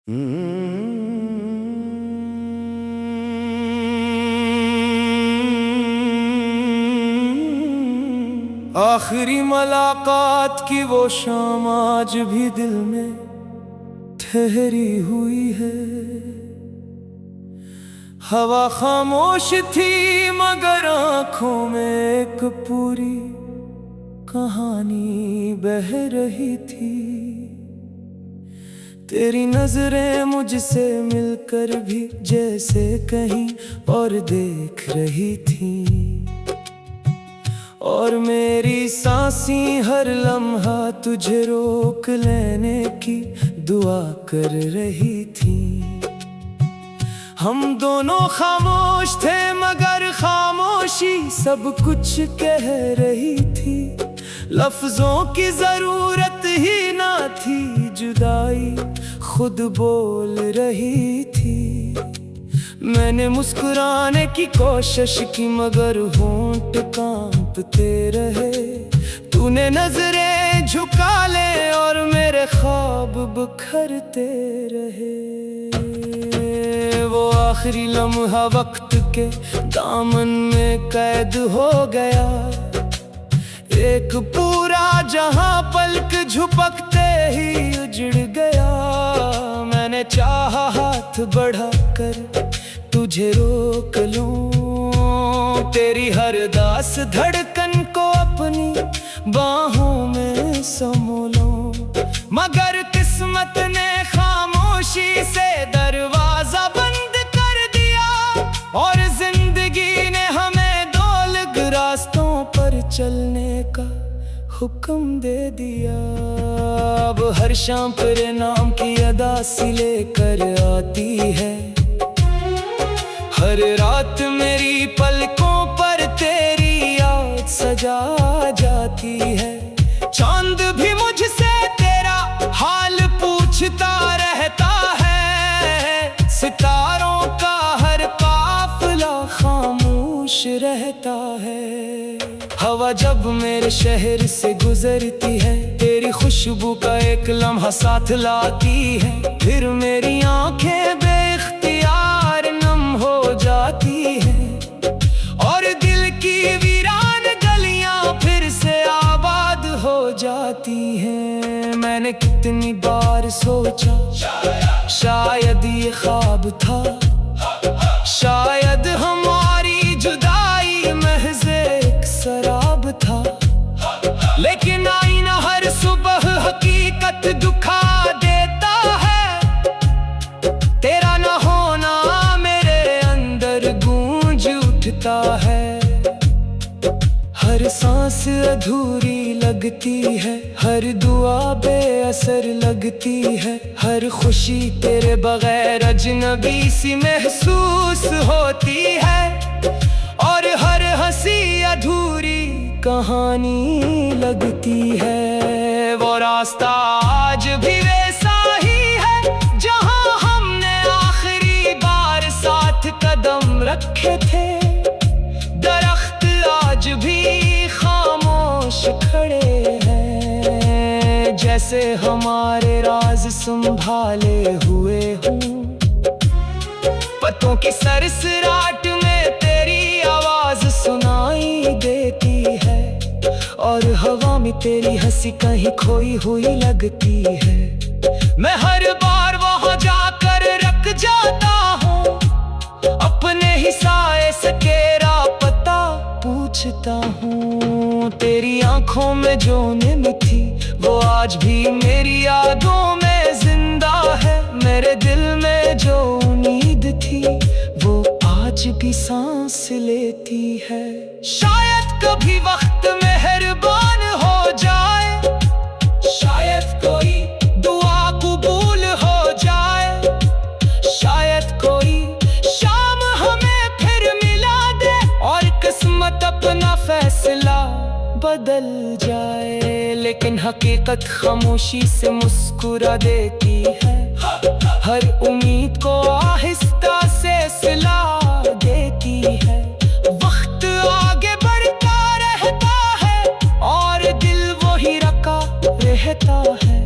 आखिरी मुलाकात की वो शाम आज भी दिल में ठहरी हुई है। हवा खामोश थी मगर आंखों में एक पूरी कहानी बह रही थी। तेरी नजरें मुझसे मिलकर भी जैसे कहीं और देख रही थी, और मेरी सांसें हर लम्हा तुझे रोक लेने की दुआ कर रही थी। हम दोनों खामोश थे मगर खामोशी सब कुछ कह रही थी। लफ्जों की जरूरत ही ना थी, जुदाई खुद बोल रही थी। मैंने मुस्कुराने की कोशिश की मगर होंठ कांपते रहे। तूने नजरें झुका ले और मेरे ख्वाब बिखरते रहे। वो आखिरी लम्हा वक्त के दामन में कैद हो गया। एक पूरा जहां पलक झपकते ही उजड़ गया। मैंने चाहा हाथ बढ़ाकर तुझे रोक लूं, तेरी हर दास धड़कन को अपनी बाहों में समो लूं, मगर किस्मत ने खामोशी से दरवाजा बंद कर दिया। और जिंदगी ने हमें दो अलग रास्तों पर चलने का हुक्म दे दिया। अब हर शाम तेरे नाम की अदा सी लेकर आती है। हर रात मेरी पलकों पर तेरी याद सजा जाती है। चांद भी मुझसे तेरा हाल पूछता रहता है। सितारों का हर काफिला खामोश रहता है। हवा जब मेरे शहर से गुजरती है, तेरी खुशबू का एक लम्हा साथ लाती है। फिर मेरी आंखें बेख्तियार नम हो जाती है, और दिल की वीरान गलियां फिर से आबाद हो जाती हैं। मैंने कितनी बार सोचा शायद ये ख्वाब था, शायद हमारी जुदाई महज एक शराब था। लेकिन आईना हर सुबह हकीकत दिखा देता है। तेरा न होना मेरे अंदर गूंज उठता है। हर सांस अधूरी लगती है, हर दुआ बेअसर लगती है। हर खुशी तेरे बगैर अजनबी सी महसूस होती है, और हर हंसी अधूरी कहानी लगती है। वो रास्ता आज भी वैसा ही है जहां हमने आखिरी बार साथ कदम रखे थे। दरख्त आज भी खामोश खड़े हैं, जैसे हमारे राज संभाले हुए हों। पत्तों की सरसराहट में तेरी आवाज सुनाई देती है, और हवा में तेरी हंसी कहीं खोई हुई लगती है। मैं हर बार वहां जाकर रख जाता हूँ, अपने ही साए से तेरा पता पूछता हूँ। तेरी आंखों में जो नींद थी वो आज भी मेरी यादों में जिंदा है। मेरे दिल में जो उम्मीद थी वो आज भी सांस लेती है। शायद कभी वक्त मेहरबान हो जाए, शायद कोई दुआ कबूल हो जाए। शायद कोई शाम हमें फिर मिला दे, और किस्मत अपना फैसला बदल जाए। लेकिन हकीकत खामोशी से मुस्कुरा देती है, हर उम्मीद को आहिस्ता से सिला देती है। वक्त आगे बढ़ता रहता है, और दिल वही रखा रहता है।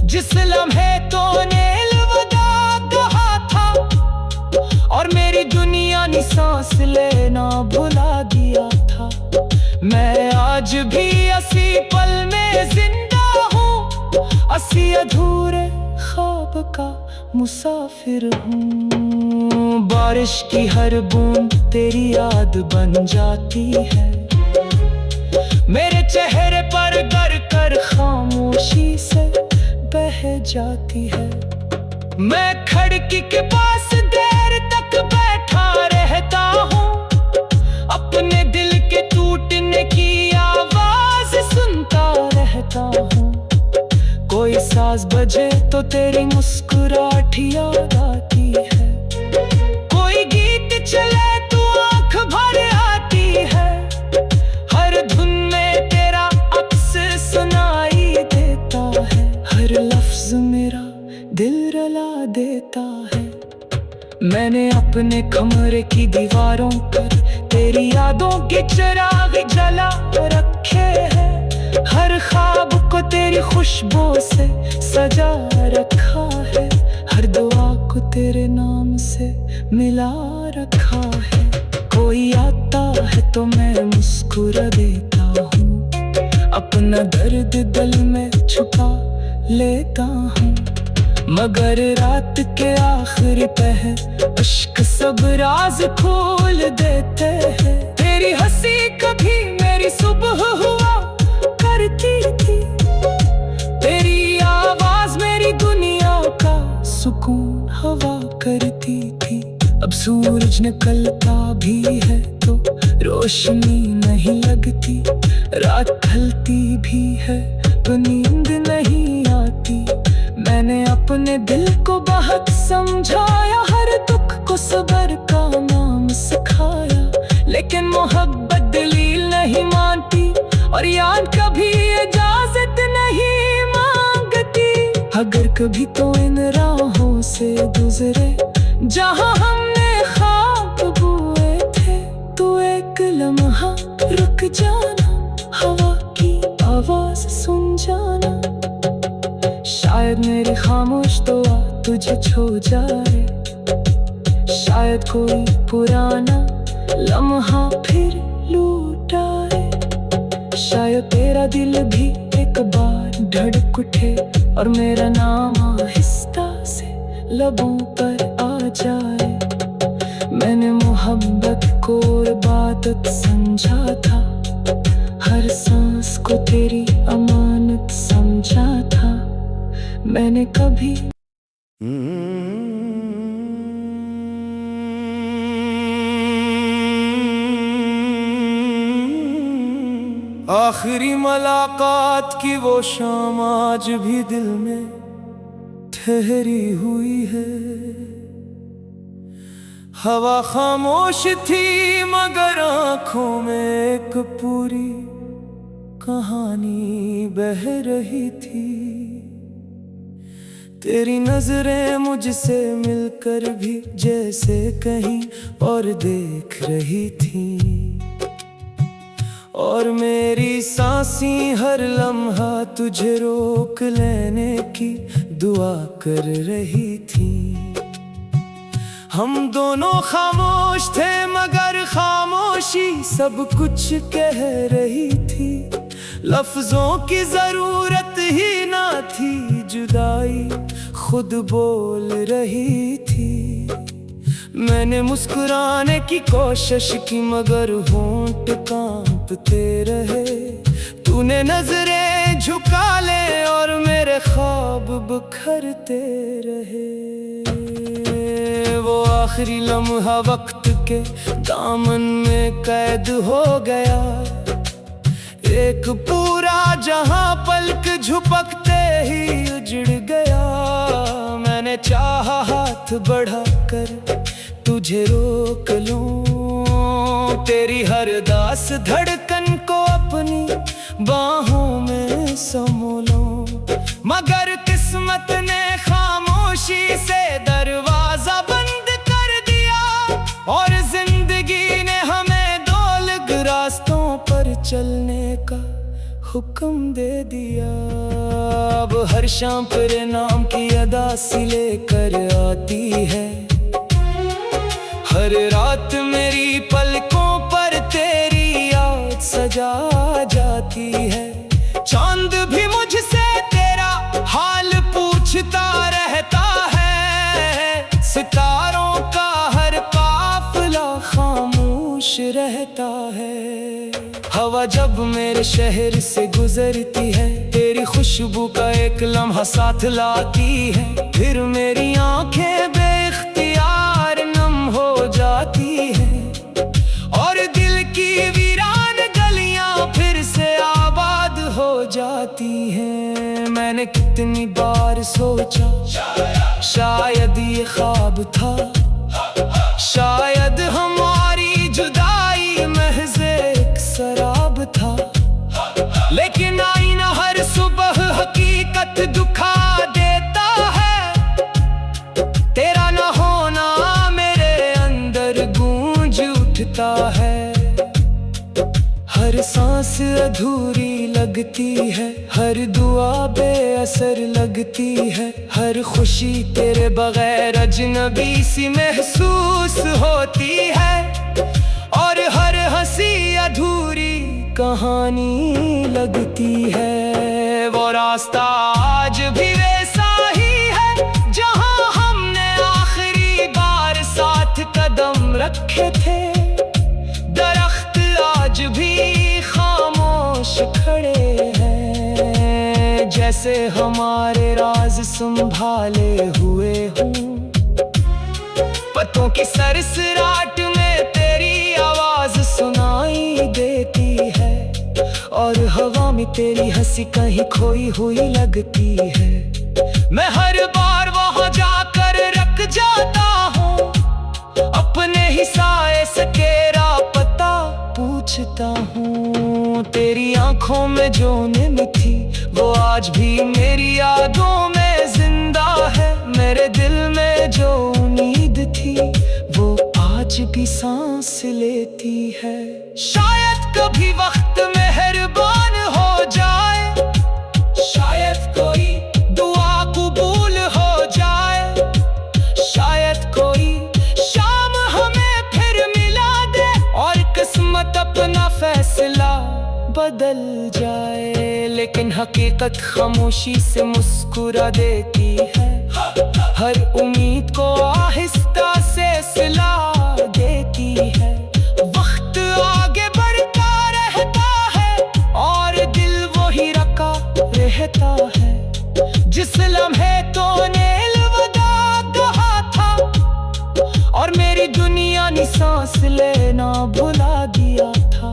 जिस लम्हे तो ने अलविदा किसी अधूरे ख्वाब का मुसाफिर हूँ। बारिश की हर बूंद तेरी याद बन जाती है, मेरे चेहरे पर गर कर खामोशी से बह जाती है। मैं खिड़की के पास देर तक बैठा रहता हूँ, अपने दिल के टूटने की आवाज सुनता रहता हूँ। कोई साज बजे तो तेरी मुस्कुराहट याद आती है, कोई गीत चले तो आंख भर आती है। हर धुन में तेरा अक्स सुनाई देता है, हर लफ्ज मेरा दिल रुला देता है। मैंने अपने कमरे की दीवारों पर तेरी यादों के चिराग जला रखे हैं, हर ख्वाब को तेरी खुशबू से सजा रखा है, हर दुआ को तेरे नाम से मिला रखा है। कोई आता है तो मैं मुस्कुरा देता हूँ, अपना दर्द दिल में छुपा लेता हूँ। मगर रात के आखिरी पहर अश्क सब राज खोल देते हैं। तेरी हंसी कभी मेरी सुबह हुआ करती थी, तेरी आवाज मेरी दुनिया का सुकून हवा करती थी। अब सूरज निकलता भी है तो रोशनी नहीं लगती, रात ढलती भी है तो नींद नहीं आती। मैंने अपने दिल को बहुत समझाया, हर दुख को सब्र का नाम सिखाया, लेकिन मोहब्बत दलील नहीं मानती और याद कभी इजाजत नहीं मांगती। अगर कभी तो इन राहों से गुजरे जहां हमने ख्वाब बुए थे, तो एक लम्हा रुक जाना, हवा की आवाज सुन जाना। शायद मेरी खामोश दुआ तुझे छू जाए, शायद कोई पुराना लम्हा फिर लौट आए। शायद तेरा दिल भी एक बार धड़क उठे और मेरा नाम आहिस्ता से लबों पर आ जाए। मैंने मोहब्बत को इबादत समझा था, हर सांस को तेरी अमानत समझा था। मैंने कभी आखिरी मुलाकात की वो शाम आज भी दिल में ठहरी हुई है। हवा खामोश थी मगर आंखों में एक पूरी कहानी बह रही थी। तेरी नजरें मुझसे मिलकर भी जैसे कहीं और देख रही थी, और मेरी सांसें हर लम्हा तुझे रोक लेने की दुआ कर रही थी। हम दोनों खामोश थे मगर खामोशी सब कुछ कह रही थी। लफ्जों की जरूरत ही ना थी, जुदाई खुद बोल रही थी। मैंने मुस्कुराने की कोशिश की मगर होंठ कांपते रहे। तूने नजरें झुका ले और मेरे ख्वाब बिखरते रहे। वो आखिरी लम्हा वक्त के दामन में कैद हो गया, एक पूरा जहां पलक झपकते ही उजड़ गया। मैंने चाहा हाथ बढ़ाकर तुझे रोक लूं, तेरी हर दास धड़कन को अपनी बाहों में समो लूं, मगर किस्मत ने खामोशी से दरवाजा बंद कर दिया और जिंदगी ने हमें दो अलग रास्तों पर चलने का हुक्म दे दिया। अब हर शाम तेरे नाम की अदा सी लेकर आती है, हर रात मेरी पलकों पर तेरी याद सजा जाती है। चांद भी मुझसे तेरा हाल रहता है, सितारों का हर काफिला खामोश रहता है। हवा जब मेरे शहर से गुजरती है, तेरी खुशबू का एक लम्हा साथ लाती है। फिर मेरी आंखें बेख्तियार नम हो जाती है, और दिल की वीरान गलियां फिर से आबाद हो जाती हैं। मैंने कितनी बार सोचा शायद ये ख्वाब था, शायद हमारी जुदाई महज़ एक शराब था। लेकिन आईना हर सुबह हकीकत दुखा देता है, तेरा न होना मेरे अंदर गूंज उठता है। हर सांस अधूरी लगती है, हर दुआ बेअसर लगती है। हर खुशी तेरे बगैर अजनबी सी महसूस होती है, और हर हंसी अधूरी कहानी लगती है। वो रास्ता आज भी वैसा ही है जहां हमने आखिरी बार साथ कदम रखे थे। दरख्त आज भी खामोश खड़े हैं, जैसे हमारे राज संभाले हुए हों। पत्तों की सरसराहट में तेरी आवाज सुनाई देती है, और हवा में तेरी हंसी कहीं खोई हुई लगती है। मैं हर बार वहां जाकर रख जाता हूँ, अपने ही साए से तेरा पता पूछता हूँ। तेरी आंखों में जो नींद थी वो आज भी मेरी यादों में जिंदा है। मेरे दिल में जो उम्मीद थी वो आज भी सांस लेती है। शायद कभी वक्त मेहरबान हो जाए, शायद कोई दुआ कबूल हो जाए, शायद कोई शाम हमें फिर मिला दे, और किस्मत अपना फैसला बदल जाए। लेकिन हकीकत खामोशी से मुस्कुरा देती है, हर उम्मीद को आहिस्ता से सिला देती है। वक्त आगे बढ़ता रहता है, और दिल वही रखा रहता है। जिस लम्हे तूने अलविदा कहा था, और मेरी दुनिया ने सांस लेना भुला दिया था।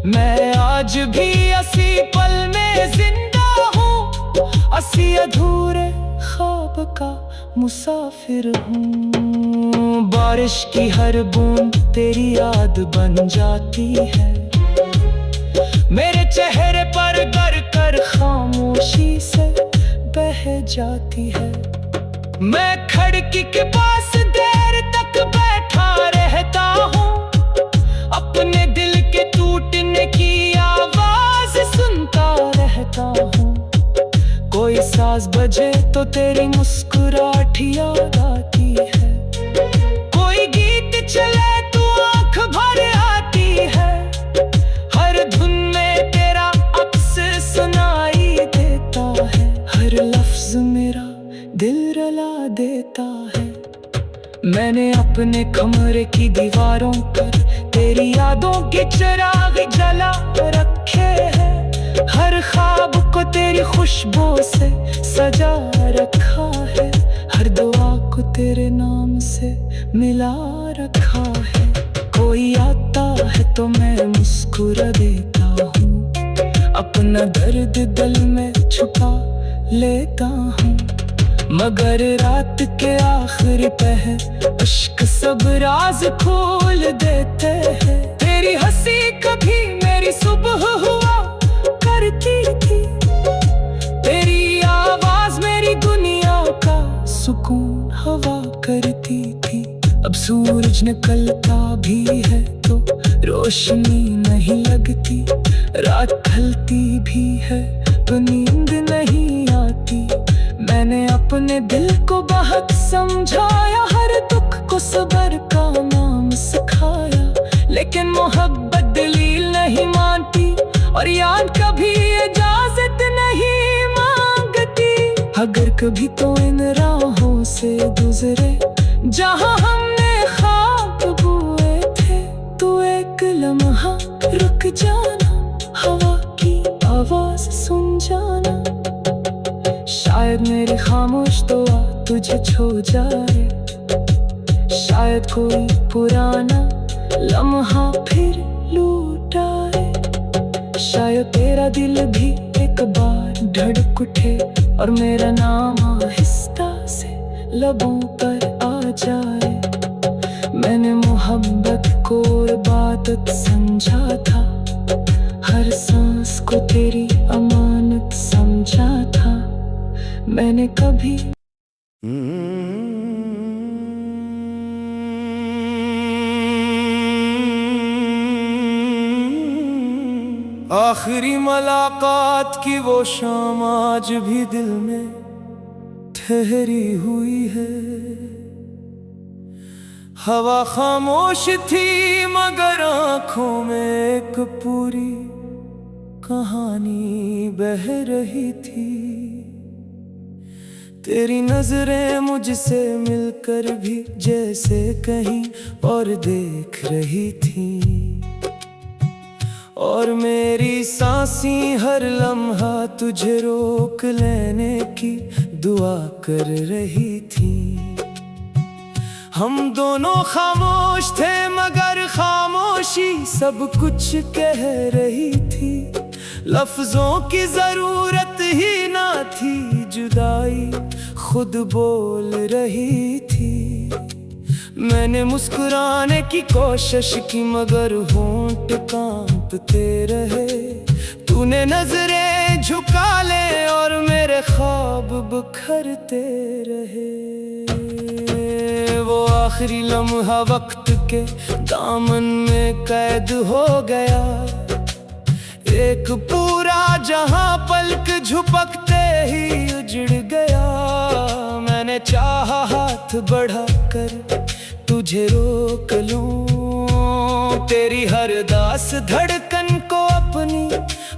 मैं आज भी असी पल में जिंदा हूँ, असी अधूरे ख्वाब का मुसाफिर हूँ। बारिश की हर बूंद तेरी याद बन जाती है, मेरे चेहरे पर गर कर खामोशी से बह जाती है। मैं खिड़की के पास देर तक बैठा रहता हूँ, अपने दिल के टूटने की आवाज सुनता रहता हूँ। कोई साज बजे तो तेरी मुस्कुराहट याद आती है, कोई गीत चले तो आंख भर आती है। हर धुन में तेरा अक्स सुनाई देता है, हर लफ्ज मेरा दिल रुला देता है। मैंने अपने कमरे की दीवारों पर तेरी यादों के चिराग जला रखे हैं। हर ख्वाब को तेरी खुशबू से सजा रखा है, हर दुआ को तेरे नाम से मिला रखा है। कोई आता है तो मैं मुस्कुरा देता हूँ, अपना दर्द दिल में छुपा लेता हूँ। मगर रात के आखिरी पहर इश्क सब राज खोल देते हैं। तेरी हंसी कभी मेरी सुबह हुआ करती थी, तेरी आवाज मेरी दुनिया का सुकून हवा करती थी। अब सूरज निकलता भी है तो रोशनी नहीं लगती, रात ढलती भी है तो नींद नहीं आती। मैंने अपने दिल को बहुत समझाया, हर दुख को सब्र का नाम सिखाया, लेकिन मोहब्बत दलील नहीं मानती और याद कभी इजाजत नहीं मांगती। अगर कभी तो इन राहों से गुजरे जहां हमने ख्वाब बुए थे। तू एक लम्हा रुक जाना, हवा की आवाज सुन जाना। शायद मेरी खामोश दुआ तुझे छू जाए, शायद कोई पुराना लम्हा फिर लौट आए। शायद तेरा दिल भी एक बार धड़क उठे और मेरा नाम आहिस्ता से लबों पर आ जाए। मैंने मोहब्बत को इबादत समझा था, हर सांस को तेरी अमानत समझा था। मैंने कभी आखिरी मुलाकात की वो शाम आज भी दिल में ठहरी हुई है। हवा खामोश थी मगर आंखों में एक पूरी कहानी बह रही थी। तेरी नजरें मुझसे मिलकर भी जैसे कहीं और देख रही थी, और मेरी सांसें हर लम्हा तुझे रोक लेने की दुआ कर रही थी। हम दोनों खामोश थे मगर खामोशी सब कुछ कह रही थी। लफ्जों की जरूरत ही ना थी, जुदाई खुद बोल रही थी। मैंने मुस्कुराने की कोशिश की मगर होंठ कांपते रहे। तूने नजरें झुका ले और मेरे ख्वाब बिखरते रहे। वो आखिरी लम्हा वक्त के दामन में कैद हो गया। एक पूरा जहां पलक झपकते ही उजड़ गया। मैंने चाहा हाथ बढ़ाकर तुझे रोक लूं, तेरी हर दास धड़कन को अपनी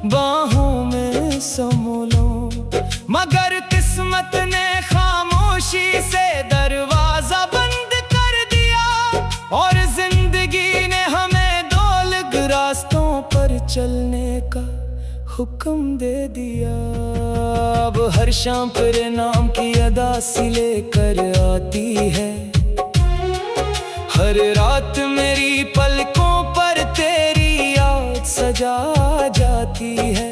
बाहों में समो लूं। मगर किस्मत ने खामोशी से दरवाजा बंद कर दिया, और जिंदगी ने हमें दो अलग रास्तों पर चलने का हुक्म दे दिया। अब हर शाम तेरे नाम की अदा सी लेकर आती है। हर रात मेरी पलकों पर तेरी याद सजा जाती है।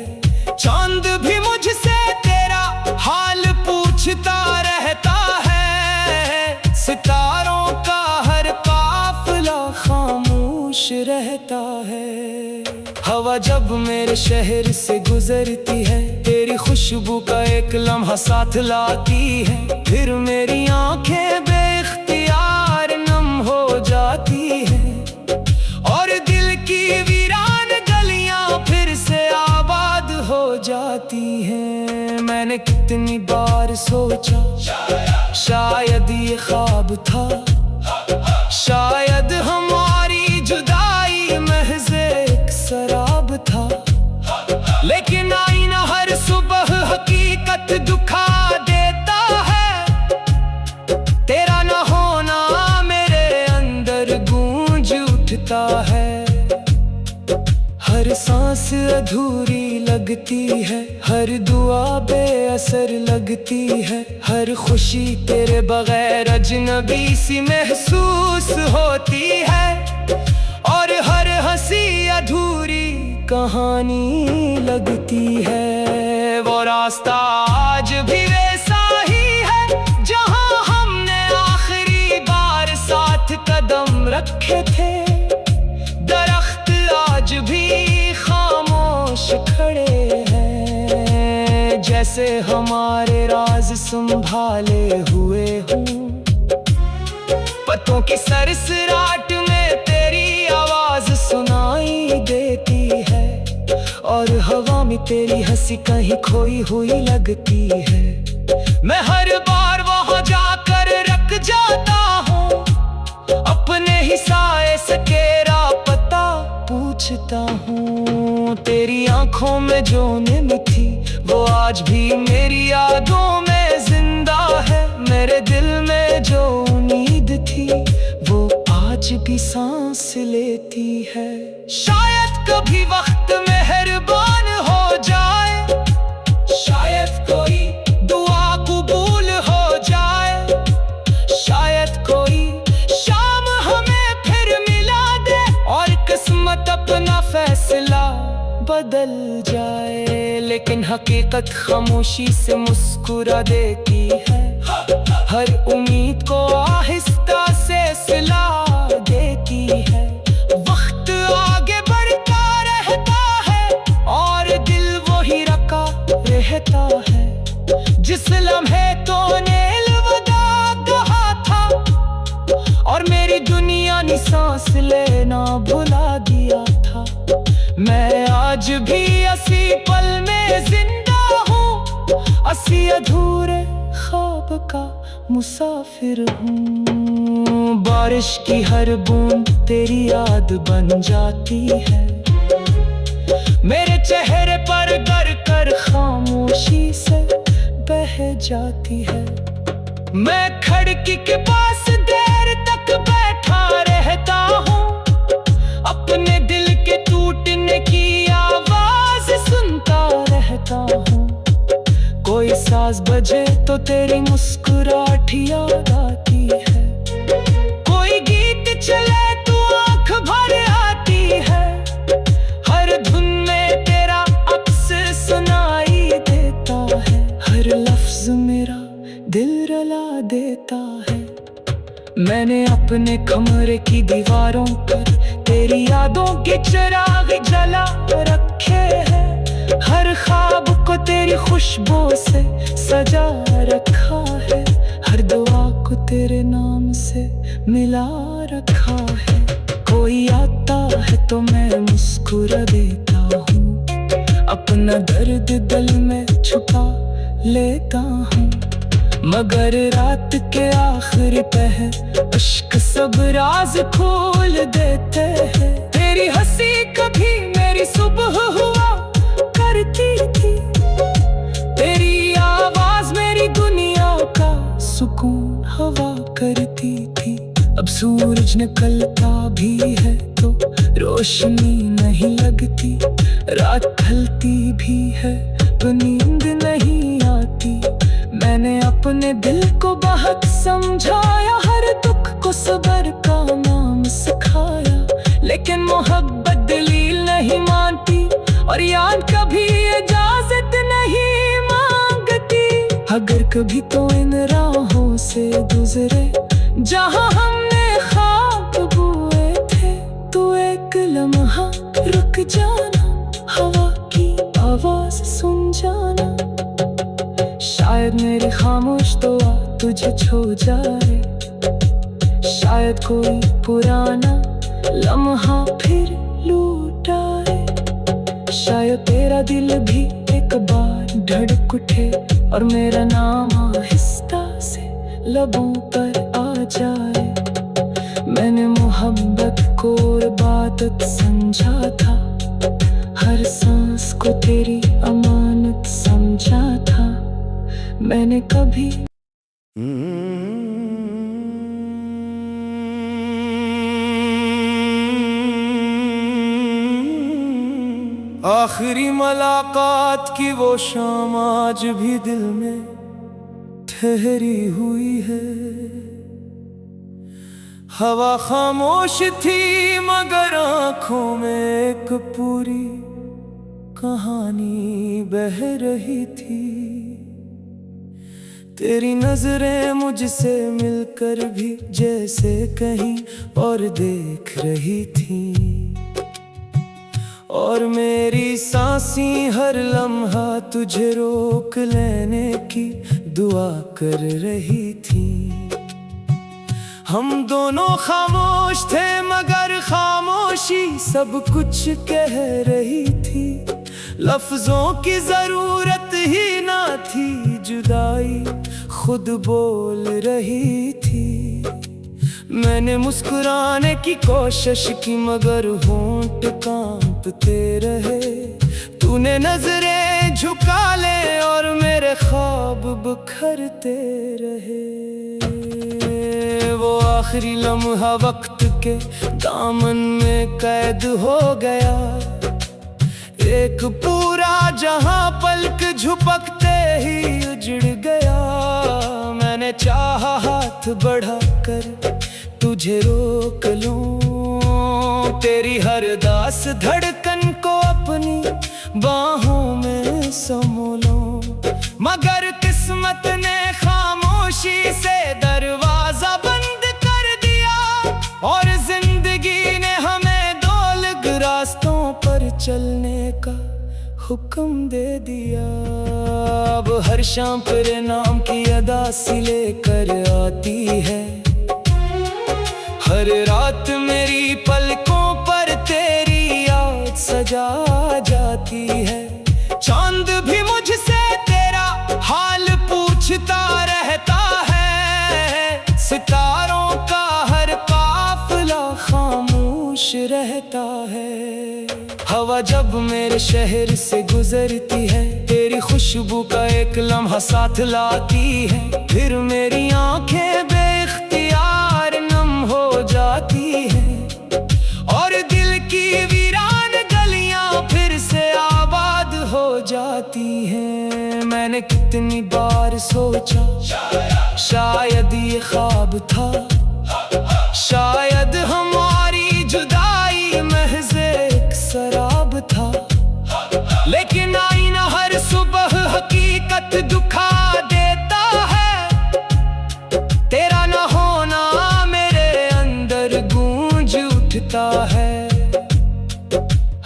चांद भी मुझसे तेरा हाल पूछता रहता है। सितारों का हर काफिला खामोश रहता है। हवा जब मेरे शहर से गुजरती है, तेरी खुशबू का एक लम्हा साथ लाती है। फिर मेरी आंखें बेख्तियार नम हो जाती है, और दिल की वीरान गलियां फिर से आबाद हो जाती हैं। मैंने कितनी बार सोचा शायद ये ख्वाब था, शायद हमारी जुदाई महज एक शराब था। लेकिन आईना हर सुबह हकीकत दुखा देता है। तेरा न होना मेरे अंदर गूंज उठता है। हर सांस अधूरी लगती है, हर दुआ बेअसर लगती है। हर खुशी तेरे बगैर अजनबी सी महसूस होती है, और हर हंसी अधूरी कहानी लगती है। वो रास्ता आज भी वैसा ही है जहां हमने आखिरी बार साथ कदम रखे थे। दरख्त आज भी खामोश खड़े हैं, जैसे हमारे राज संभाले हुए हों। पत्तों की सरसराहट में तेरी आवाज सुनाई देती है, और हवा में तेरी हंसी कहीं खोई हुई लगती है। मैं हर बार वहां जाकर रख जाता हूँ, अपने ही साए से तेरा पता पूछता हूँ। तेरी आंखों में जो नींद थी वो आज भी मेरी यादों में जिंदा मेरे दिल में जो उम्मीद थी वो आज भी सांस लेती है। शायद कभी वक्त मेहरबान हो जाए, शायद कोई दुआ कबूल हो जाए, शायद कोई शाम हमें फिर मिला दे और किस्मत अपना फैसला बदल जाए। लेकिन हकीकत खामोशी से मुस्कुरा देती है, हर उम्मीद को आहिस्ता से सिला देती है। वक्त आगे बढ़ता रहता है और दिल वही रखा रहता है। जिस लम्हे तो ने अलविदा कहा था और मेरी दुनिया ने सांस लेना भुला दिया था। मैं आज भी असी पल में जिंदा हूँ, असी अधूरे ख्वाब का मुसाफिर हूँ। बारिश की हर बूंद तेरी याद बन जाती है, मेरे चेहरे पर गर कर खामोशी से बह जाती है। मैं खिड़की के पास देर तक बैठा रहता हूँ, अपने दिल के टूटने की आवाज सुनता रहता हूँ। कोई साज बजे तो तेरी मुस्कुराहट याद आती है, कोई गीत चले तो आंख भर आती है। हर धुन में तेरा अक्स सुनाई देता है, हर लफ्ज मेरा दिल रुला देता है। मैंने अपने कमरे की दीवारों पर तेरी यादों के चिराग जला रखे हैं, हर ख्वाब को तेरी खुशबू से सजा रखा है, हर दुआ को तेरे नाम से मिला रखा है। कोई आता है तो मैं मुस्कुरा देता हूँ, अपना दर्द दिल में छुपा लेता हूँ। मगर रात के आखिरी पहर अश्क सब राज खोल देते हैं। तेरी हंसी कभी मेरी सुबह हुआ करती थी, तेरी आवाज मेरी दुनिया का सुकून हवा करती थी। अब सूरज निकलता भी है तो रोशनी नहीं लगती, रात ढलती भी है तो नींद नहीं आती। मैंने अपने दिल को बहुत समझाया, हर दुख को सब्र का नाम सिखाया, लेकिन मोहब्बत दलील नहीं मानती और याद कभी इजाजत नहीं मांगती। अगर कभी तो इन राहों से गुजरे जहां हमने ख्वाब बुए थे, तो एक लम्हा रुक जाना, हवा की आवाज सुन जाना। शायद मेरी खामोश दुआ तुझे छू जाए, शायद कोई पुराना लम्हा फिर लौट आए। शायद तेरा दिल भी एक बार धड़क उठे और मेरा नाम आहिस्ता से लबों पर आ जाए। मैंने मोहब्बत को इबादत समझा था, हर सांस को तेरी अमानत समझा था। मैंने कभी आखिरी मुलाकात की वो शाम आज भी दिल में ठहरी हुई है। हवा खामोश थी मगर आंखों में एक पूरी कहानी बह रही थी। तेरी नजरें मुझसे मिलकर भी जैसे कहीं और देख रही थी, और मेरी सांसें हर लम्हा तुझे रोक लेने की दुआ कर रही थी। हम दोनों खामोश थे मगर खामोशी सब कुछ कह रही थी। लफ्जों की जरूरत ही ना थी, जुदाई खुद बोल रही थी। मैंने मुस्कुराने की कोशिश की मगर होंठ कांपते रहे। तूने नजरें झुका ले और मेरे ख्वाब बिखरते रहे। वो आखिरी लम्हा वक्त के दामन में कैद हो गया। एक पूरा जहां पलक झपकते ही उजड़ गया। मैंने चाहा हाथ बढ़ाकर तुझे रोक लूं, तेरी हर दास धड़कन को अपनी बाहों में समो लूं, मगर किस्मत ने खामोशी से दरवाजा बंद कर दिया और जिंदगी ने हमें दो अलग रास्तों पर चलने का हुक्म दे दिया। अब हर शाम तेरे नाम की अदा सी लेकर आती है। हर रात मेरी पलकों पर तेरी याद सजा जाती है। चांद भी मुझसे तेरा हाल पूछता रहता है। सितारों का हर काफिला खामोश रहता है। हवा जब मेरे शहर से गुजरती है, तेरी खुशबू का एक लम्हा साथ लाती है। फिर मेरी आंखें बेख्तियार नम हो जाती है और दिल की वीरान गलियां फिर से आबाद हो जाती हैं। मैंने कितनी बार सोचा शायद ये ख्वाब था, शायद हमारी जुदाई महज एक शराब था। लेकिन आईना हर सुबह हकीकत दुखा देता है। तेरा न होना मेरे अंदर गूंज उठता है।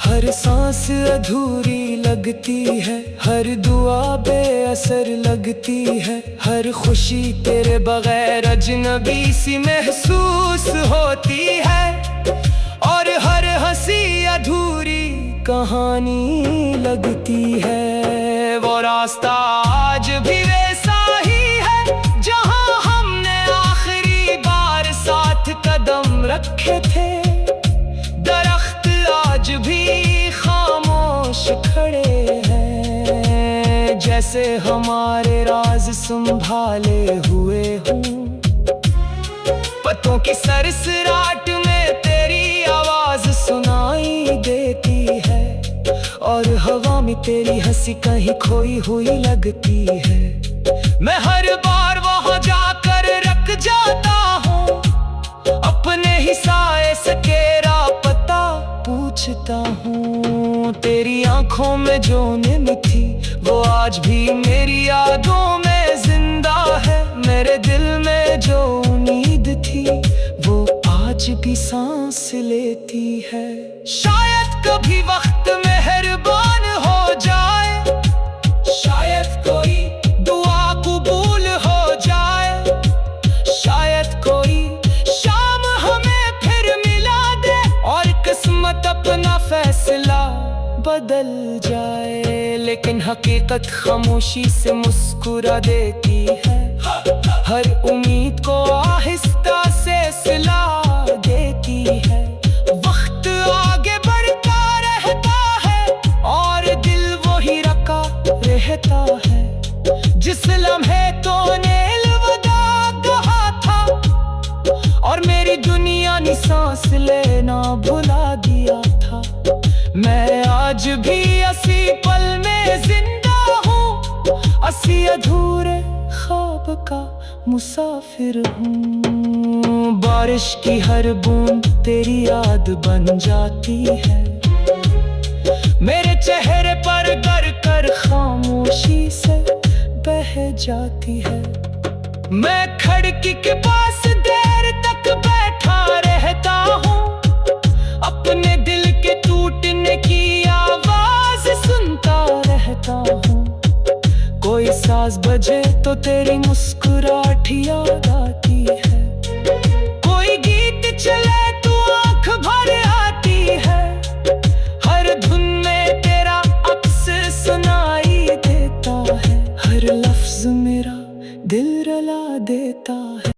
हर सांस अधूरी लगती है, हर दुआ बेअसर लगती है। हर खुशी तेरे बगैर अजनबी सी महसूस होती है और हर हंसी अधूरी कहानी लगती है। वो रास्ता आज भी वैसा ही है जहां हमने आखिरी बार साथ कदम रखे थे। दरख्त आज भी खामोश खड़े हैं, जैसे हमारे राज संभाले हुए हों। पत्तों की सरसराहट में तेरी आवाज सुनाई देती है और हवा में तेरी हंसी कहीं खोई हुई लगती है। मैं हर बार वहां जाकर रख जाता हूँ, अपने ही साए से तेरा पता पूछता हूँ। तेरी आंखों में जो नींद थी वो आज भी मेरी यादों में जिंदा है। मेरे दिल में जो उम्मीद थी वो आज भी सांस लेती है। शायद कभी वक्त मेहरबान हो जाए, शायद कोई दुआ कबूल हो जाए, शायद कोई शाम हमें फिर मिला दे और किस्मत अपना फैसला बदल जाए। लेकिन हकीकत खामोशी से मुस्कुरा देती है, हर उम्मीद को आहिस्ता से सिला देती है। वक्त आगे बढ़ता रहता है और दिल वही रखा रहता है। जिस लम्हे तूने अलविदा कहा था और मेरी दुनिया ने सांस लेना भुला दिया था। मैं आज भी असी पल में जिंदा हूँ, असी अधूरे ख्वाब का मुसाफिर हूँ। बारिश की हर बूंद तेरी याद बन जाती है, मेरे चेहरे पर गर कर खामोशी से बह जाती है। मैं खिड़की के पास देर तक बैठा रहता हूँ, अपने दिल के टूटने की आवाज सुनता रहता हूँ। कोई साज बजे तो तेरी मुस्कुराहट